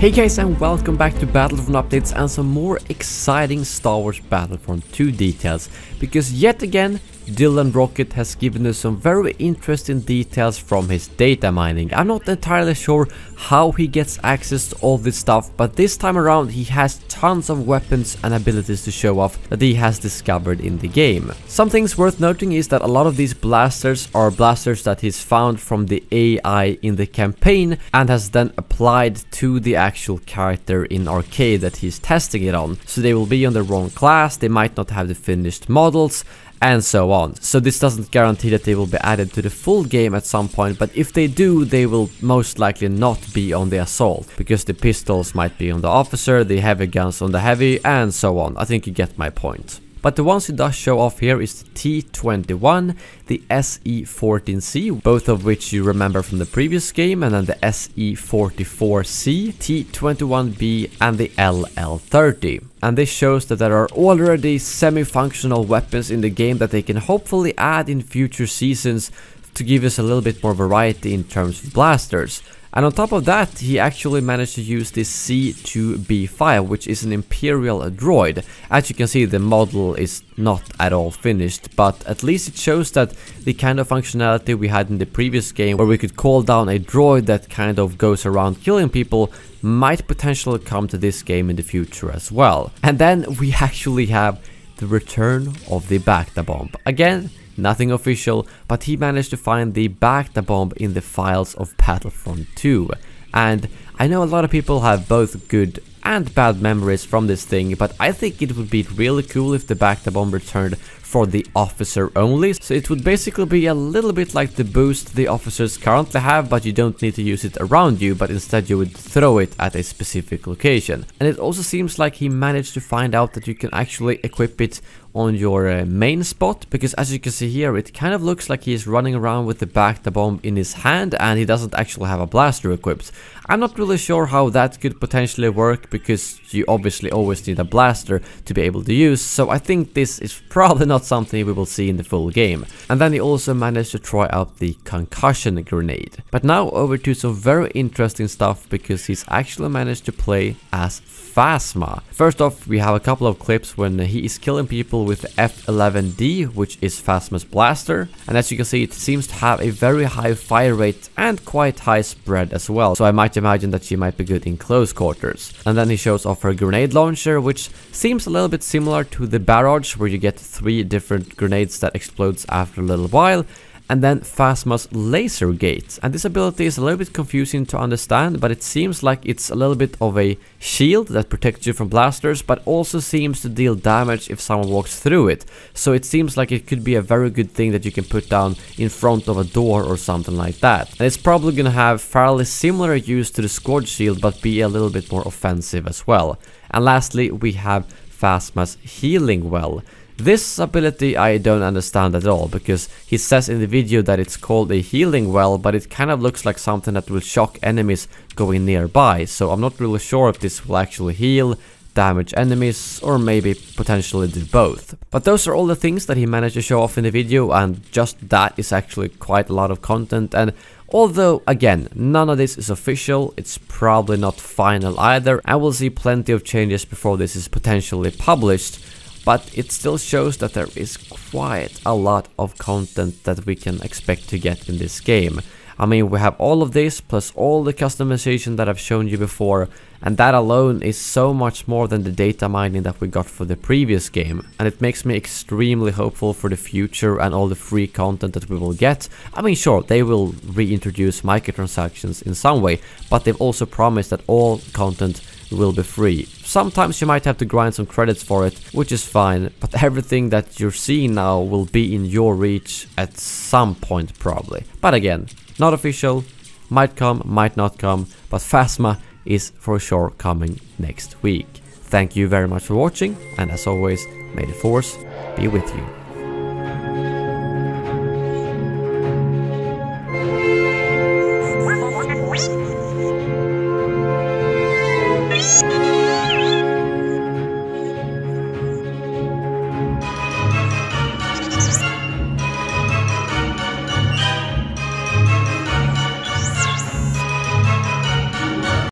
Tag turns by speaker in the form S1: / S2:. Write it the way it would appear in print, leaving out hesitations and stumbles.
S1: Hey guys, and welcome back to Battlefront updates and some more exciting Star Wars Battlefront 2 details, because yet again Dylan Rocket has given us some very interesting details from his data mining. I'm not entirely sure how he gets access to all this stuff, but this time around he has tons of weapons and abilities to show off that he has discovered in the game. Some things worth noting is that a lot of these blasters are blasters that he's found from the AI in the campaign and has then applied to the actual character in arcade that he's testing it on. So they will be on the wrong class, they might not have the finished models, and so on. So this doesn't guarantee that they will be added to the full game at some point, but if they do, they will most likely not be on the assault, because the pistols might be on the officer, the heavy guns on the heavy, and so on. I think you get my point. But the ones he does show off here is the T-21, the SE-14C, both of which you remember from the previous game, and then the SE-44C, T-21B, and the LL-30. And this shows that there are already semi-functional weapons in the game that they can hopefully add in future seasons to give us a little bit more variety in terms of blasters. And on top of that, he actually managed to use this C2B5, which is an Imperial droid. As you can see, the model is not at all finished, but at least it shows that the kind of functionality we had in the previous game, where we could call down a droid that kind of goes around killing people, might potentially come to this game in the future as well. And then we actually have the return of the BACTA bomb. Again, nothing official, but he managed to find the BACTA bomb in the files of Battlefront 2. And I know a lot of people have both good and bad memories from this thing, but I think it would be really cool if the BACTA bomb returned for the officer only. So it would basically be a little bit like the boost the officers currently have, but you don't need to use it around you, but instead you would throw it at a specific location. And it also seems like he managed to find out that you can actually equip it on your main spot, because as you can see here, it kind of looks like he's running around with the BACTA bomb in his hand and he doesn't actually have a blaster equipped. I'm not really sure how that could potentially work, because you obviously always need a blaster to be able to use, so I think this is probably not something we will see in the full game. And then he also managed to try out the concussion grenade. But now over to some very interesting stuff, because he's actually managed to play as Phasma. First off, we have a couple of clips when he is killing people with the F11D, which is Phasma's blaster, and as you can see, it seems to have a very high fire rate and quite high spread as well, so I might imagine that she might be good in close quarters. And then he shows off her grenade launcher, which seems a little bit similar to the barrage, where you get 3 different grenades that explodes after a little while. And then Phasma's laser gate, and this ability is a little bit confusing to understand, but it seems like it's a little bit of a shield that protects you from blasters, but also seems to deal damage if someone walks through it. So it seems like it could be a very good thing that you can put down in front of a door or something like that. And it's probably gonna have fairly similar use to the squad shield, but be a little bit more offensive as well. And lastly, we have Phasma's healing well. This ability I don't understand at all, because he says in the video that it's called a healing well, but it kind of looks like something that will shock enemies going nearby, so I'm not really sure if this will actually heal, damage enemies, or maybe potentially do both. But those are all the things that he managed to show off in the video, and just that is actually quite a lot of content. And although, again, none of this is official, it's probably not final either, and we'll see plenty of changes before this is potentially published. But it still shows that there is quite a lot of content that we can expect to get in this game. I mean, we have all of this, plus all the customization that I've shown you before, and that alone is so much more than the data mining that we got for the previous game. And it makes me extremely hopeful for the future and all the free content that we will get. I mean, sure, they will reintroduce microtransactions in some way, but they've also promised that all content will be free. Sometimes you might have to grind some credits for it, which is fine, but everything that you're seeing now will be in your reach at some point probably. But again, not official, might come, might not come, but Phasma is for sure coming next week. Thank you very much for watching, and as always, may the Force be with you.